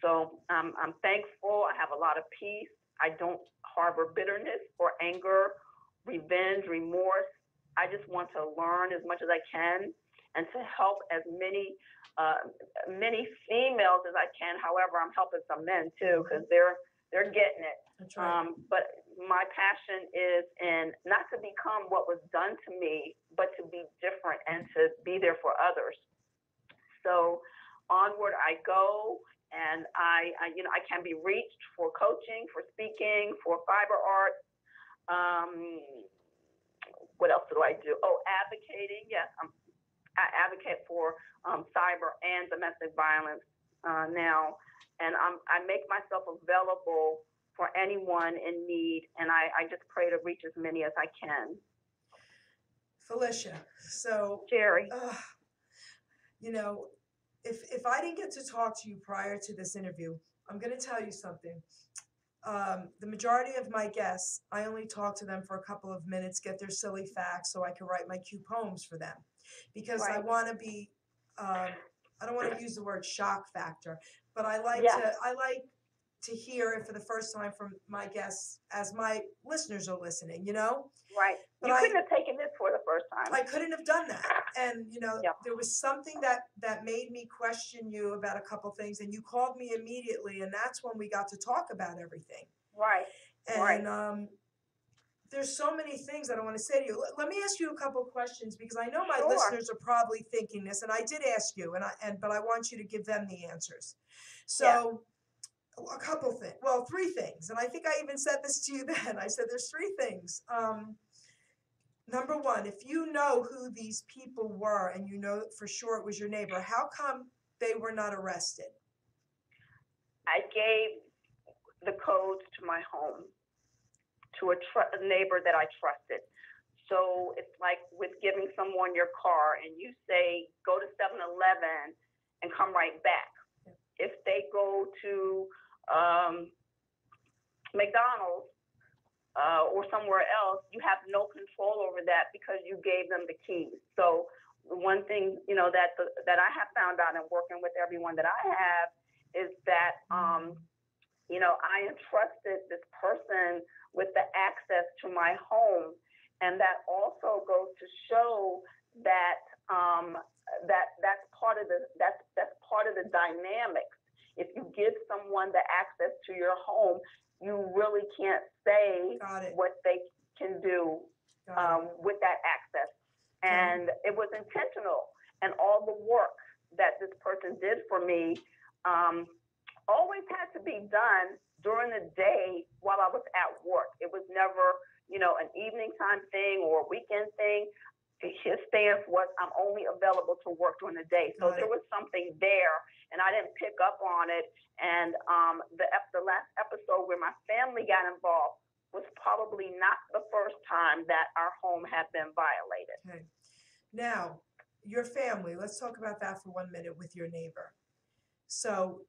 So I'm thankful. I have a lot of peace. I don't harbor bitterness or anger, revenge, remorse. I just want to learn as much as I can and to help as many females as I can. However, I'm helping some men too, because they're getting it. That's right. But my passion is in not to become what was done to me, but to be different and to be there for others. So onward I go, and I can be reached for coaching, for speaking, for fiber art. What else do I do? Oh, advocating. Yes, I advocate for cyber and domestic violence now, and I make myself available for anyone in need, and I just pray to reach as many as I can. Felicia, so Geri. If I didn't get to talk to you prior to this interview, I'm going to tell you something. The majority of my guests, I only talk to them for a couple of minutes, get their silly facts so I can write my cue poems for them. Because Right. I want to be, I don't want to use the word shock factor, but I like to hear it for the first time from my guests as my listeners are listening, Right. But You couldn't have taken this for the first time. I couldn't have done that. And, there was something that made me question you about a couple things, and you called me immediately, and that's when we got to talk about everything. Right. And there's so many things that I want to say to you. Let me ask you a couple of questions, because I know my Sure. listeners are probably thinking this, and I did ask you, but I want you to give them the answers. So a couple things, well, 3 things. And I think I even said this to you then. I said, there's 3 things. Number 1, if you know who these people were and you know for sure it was your neighbor, how come they were not arrested? I gave the codes to my home to a neighbor that I trusted. So it's like with giving someone your car and you say, go to 7-Eleven and come right back. If they go to McDonald's or somewhere else, you have no control over that because you gave them the keys. So one thing, that I have found out in working with everyone that I have is that, I entrusted this person with the access to my home, and that also goes to show that that's part of the dynamics. If you give someone the access to your home, you really can't say what they can do with that access. And it was intentional, and all the work that this person did for me always had to be done during the day while I was at work. It was never, an evening time thing or a weekend thing. His stance was, I'm only available to work during the day. So there was something there, and I didn't pick up on it. And the last episode where my family got involved was probably not the first time that our home had been violated. Okay. Now, your family, let's talk about that for 1 minute with your neighbor. So,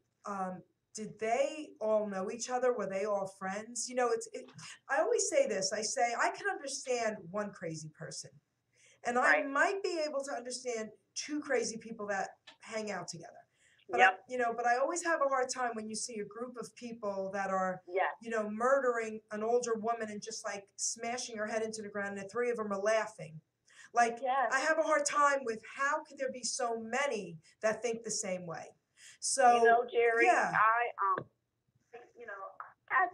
did they all know each other? Were they all friends? I always say this. I say, I can understand one crazy person. And I might be able to understand two crazy people that hang out together. But but I always have a hard time when you see a group of people that are, murdering an older woman and just like smashing her head into the ground, and the three of them are laughing. I have a hard time with how could there be so many that think the same way. So Geri, I had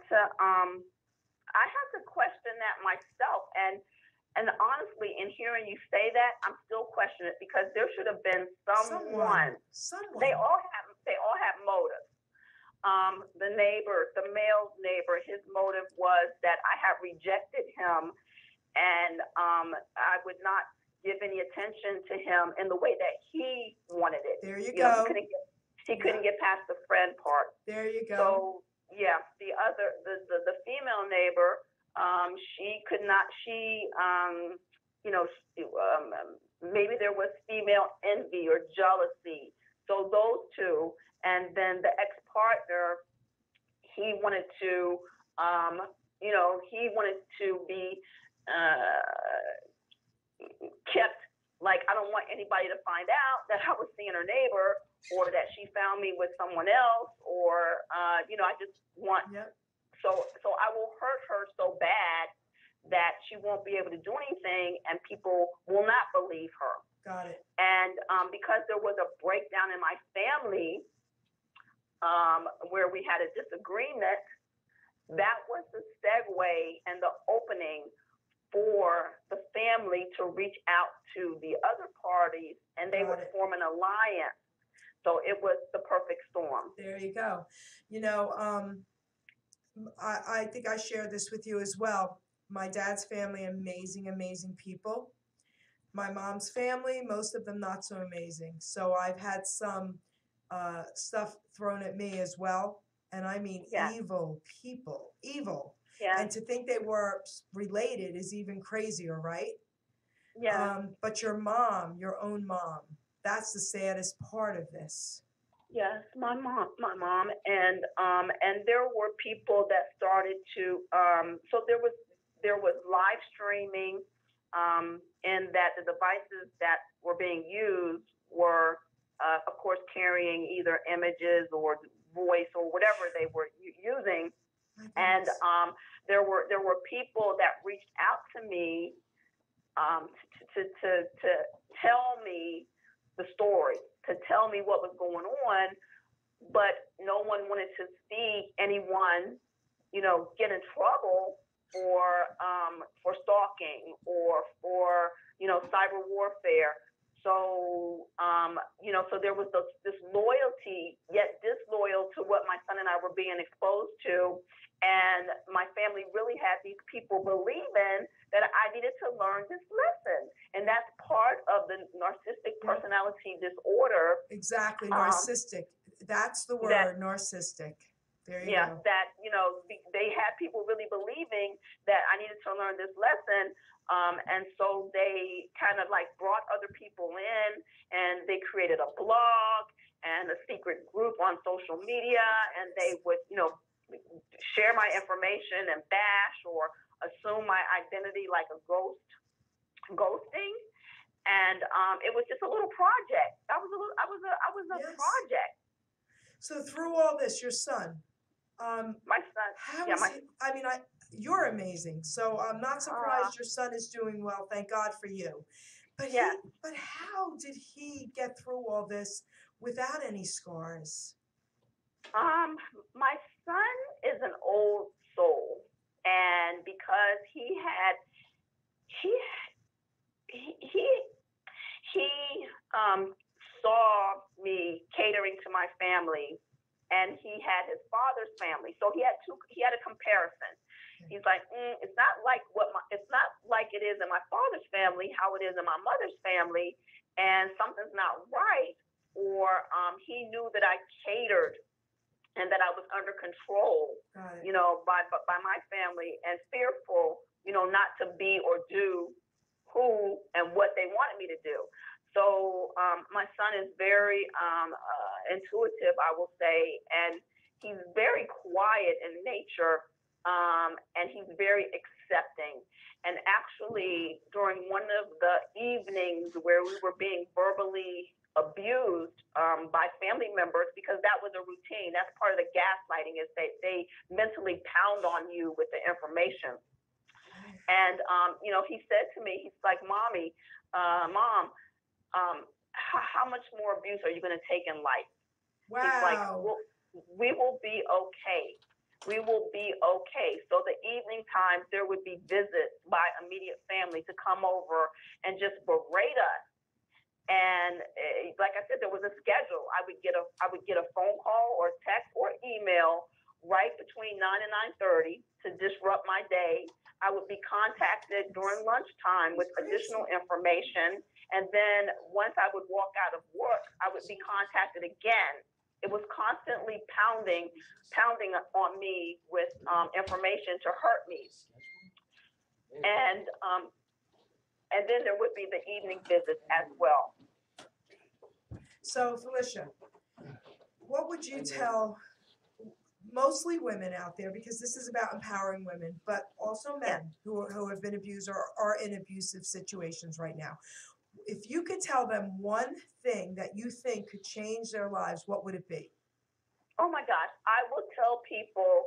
to question that myself, and honestly, in hearing you say that, I'm still questioning it, because there should have been someone. They all have motives. The neighbor, the male neighbor, his motive was that I had rejected him, and I would not give any attention to him in the way that he wanted it. There you go. He couldn't get past the friend part. There you go. So the female neighbor, she could not. Maybe there was female envy or jealousy. So those two, and then the ex-partner, he wanted to, be kept. Like, I don't want anybody to find out that I was seeing her neighbor, or that she found me with someone else, or I just want. So I will hurt her so bad that she won't be able to do anything, and people will not believe her. Got it. And because there was a breakdown in my family, where we had a disagreement, that was the segue and the opening for the family to reach out to the other parties, and they would form an alliance. So it was the perfect storm. There you go. I think I shared this with you as well. My dad's family, amazing, amazing people. My mom's family, most of them not so amazing. So I've had some stuff thrown at me as well. And I mean, evil people, evil. Yeah. And to think they were related is even crazier, right? Yeah. But your mom, your own mom, that's the saddest part of this. Yes, my mom, and there were people that started to. So there was live streaming, and that the devices that were being used were, of course, carrying either images or voice or whatever they were using. And there were people that reached out to me to tell me the story, to tell me what was going on, but no one wanted to see anyone, get in trouble for stalking or for cyber warfare. So so there was this loyalty, yet disloyal to what my son and I were being exposed to. And my family really had these people believing that I needed to learn this lesson. And that's part of the narcissistic personality disorder. Exactly, narcissistic. That's the word, narcissistic. There you go. That, they had people really believing that I needed to learn this lesson. And so they kind of like brought other people in, and they created a blog and a secret group on social media, and they would, share my information and bash or assume my identity like a ghosting. And it was just a little project. I was a project. So through all this, your son, my son, how is he? I mean, you're amazing. So I'm not surprised your son is doing well. Thank God for you. But Yeah. but how did he get through all this without any scars? My son is an old soul, and because he he he saw me catering to my family, and he had his father's family, so he had a comparison. He's like, it's not like it's not like it is in my father's family, how it is in my mother's family, and something's not right. Or he knew that I catered and that I was under control, by my family, and fearful, not to be or do who and what they wanted me to do. So my son is very intuitive, I will say, and he's very quiet in nature, and he's very accepting. And actually, during one of the evenings where we were being verbally abused by family members, because that was a routine. That's part of the gaslighting, is they mentally pound on you with the information. And he said to me, he's like, Mom, how much more abuse are you going to take in life? Wow. He's like, we will be okay. We will be okay. So the evening times, there would be visits by immediate family to come over and just berate us. And like I said, there was a schedule. I would get a phone call or text or email right between 9 and 9:30 to disrupt my day. I would be contacted during lunchtime with additional information. And then once I would walk out of work, I would be contacted again. It was constantly pounding on me with information to hurt me. And then there would be the evening visits as well. So, Felicia, what would you tell mostly women out there, because this is about empowering women, but also men who have been abused or are in abusive situations right now? If you could tell them one thing that you think could change their lives, what would it be? Oh my gosh, I will tell people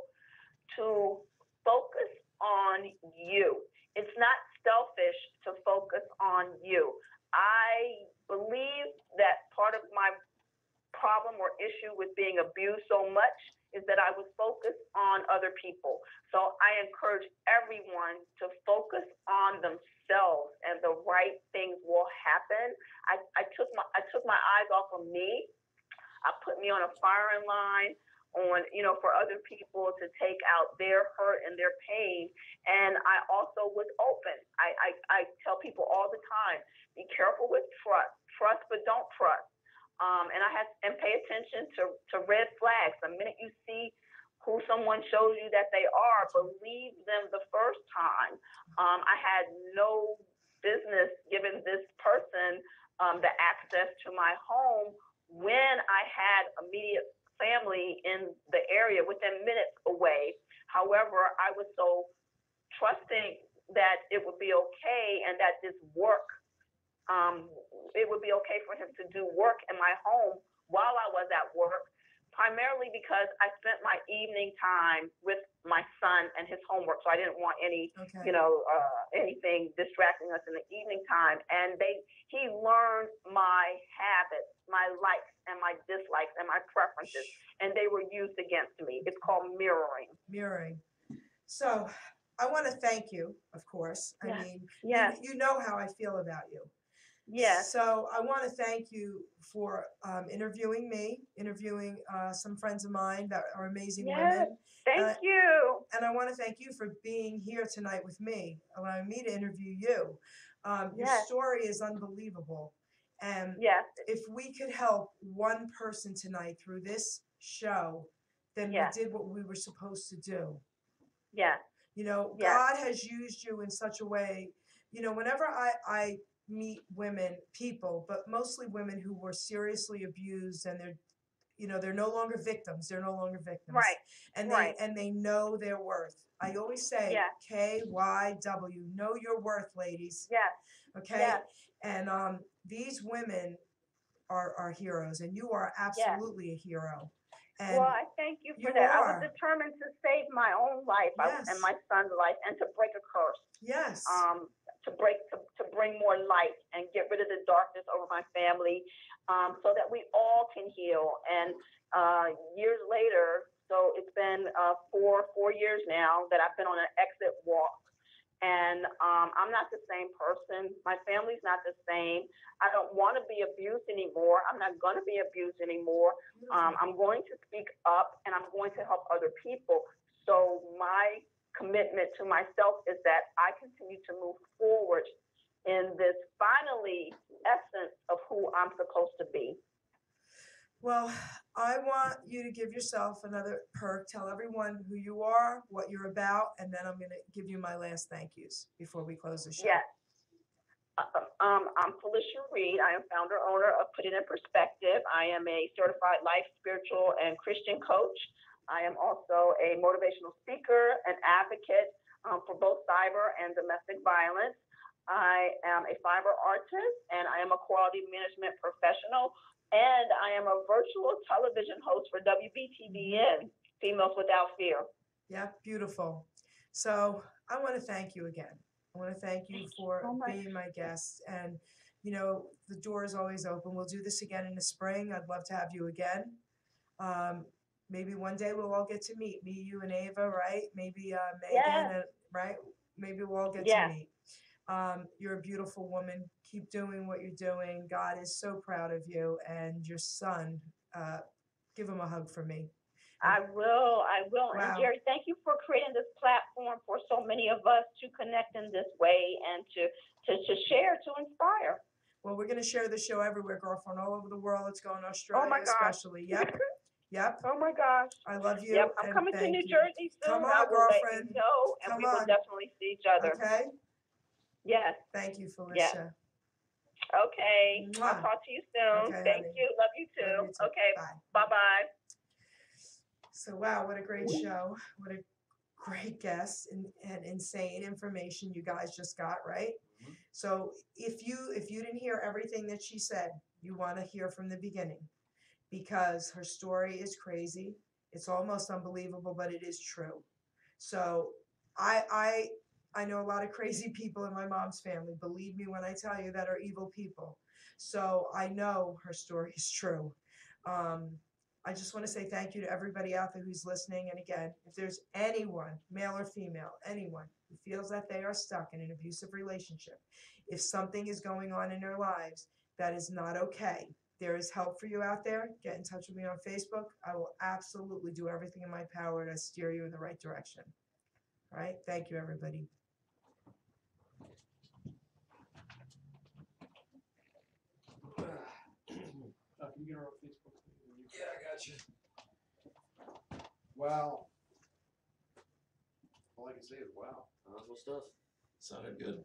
to focus on you. It's not selfish to focus on you. I believe that part of my problem or issue with being abused so much is that I was focused on other people. So I encourage everyone to focus on themselves, and the right things will happen. I took my eyes off of me. I put me on a firing line for other people to take out their hurt and their pain. And I also was open. I tell people all the time, be careful with trust. Trust, but don't trust. And pay attention to red flags. The minute you see who someone shows you that they are, believe them the first time. I had no business giving this person the access to my home when I had immediate family in the area within minutes away. However, I was so trusting that it would be okay, and that this work, it would be okay for him to do work in my home while I was at work, primarily because I spent my evening time with my son and his homework. So I didn't want anything distracting us in the evening time. And he learned my habits, my likes and my dislikes and my preferences, and they were used against me. It's called mirroring. Mirroring. So I want to thank you, of course. Yes. I mean, Yes. you know how I feel about you. Yes. So I want to thank you for interviewing me, interviewing some friends of mine that are amazing women. Thank you. And I want to thank you for being here tonight with me, allowing me to interview you. Your story is unbelievable. And if we could help one person tonight through this show, then we did what we were supposed to do. Yeah. God has used you in such a way. Whenever I meet people, but mostly women who were seriously abused, and they're no longer victims. They're no longer victims. Right. And they know their worth. I always say, KYW, know your worth, ladies. Yes. Okay. Yes. And these women are heroes, and you are absolutely a hero. And Well, I thank you for you that. I are. was determined to save my own life Yes. and my son's life, and to break a curse. yes, To bring more light and get rid of the darkness over my family, so that we all can heal. And years later, so it's been 4 years now that I've been on an exit walk. And I'm not the same person. My family's not the same. I don't want to be abused anymore. I'm not going to be abused anymore. I'm going to speak up, and I'm going to help other people. So my commitment to myself is that I continue to move forward in this finally essence of who I'm supposed to be. well, I want you to give yourself another perk. Tell everyone who you are, what you're about, and then I'm going to give you my last thank yous before we close the show. Yes. I'm Felicia Reed. I am founder owner of Put It in Perspective. I am a certified life, spiritual, and Christian coach. I am also a motivational speaker, an advocate for both cyber and domestic violence. I am a fiber artist, and I am a quality management professional, and I am a virtual television host for WBTVN, Females Without Fear. Yeah, beautiful. So I want to thank you again. I want to thank you for so much. being my guest. And, you know, the door is always open. We'll do this again in the spring. I'd love to have you again. Maybe one day we'll all get to meet. Me, you, and Ava, right? Maybe Megan, Yes. and, right? Maybe we'll all get Yes. to meet. You're a beautiful woman. Keep doing what you're doing. God is so proud of you. And your son, give him a hug for me. I will. Wow. And Geri, thank you for creating this platform for so many of us to connect in this way and to share, to inspire. Well, we're going to share the show everywhere, girlfriend, all over the world. It's going to Australia, my gosh. especially. Yep. Yep. Oh my gosh. I love you. Yep, I'm and coming to thank New you. Jersey soon. Come I on, will let girlfriend. you know, and Come we will on. definitely see each other. Okay. Yes. Thank you, Felicia. Okay. Mwah. I'll talk to you soon. Okay, Thank honey. you. Love you too. Love you too. Okay. Bye. Bye-bye. So, wow, what a great show. What a great guest and insane information you guys just got, right? Mhm. So if you didn't hear everything that she said, you want to hear from the beginning, because her story is crazy. It's almost unbelievable, but it is true. So I know a lot of crazy people in my mom's family. Believe me when I tell you, that are evil people. So I know her story is true. I just want to say thank you to everybody out there who's listening. And again, if there's anyone, male or female, anyone who feels that they are stuck in an abusive relationship, if something is going on in their lives that is not okay, there is help for you out there. Get in touch with me on Facebook. I will absolutely do everything in my power to steer you in the right direction. All right. Thank you, everybody. Can you get her on Facebook? Yeah, I got you. Wow. All I can say is wow. Powerful stuff. Sounded good.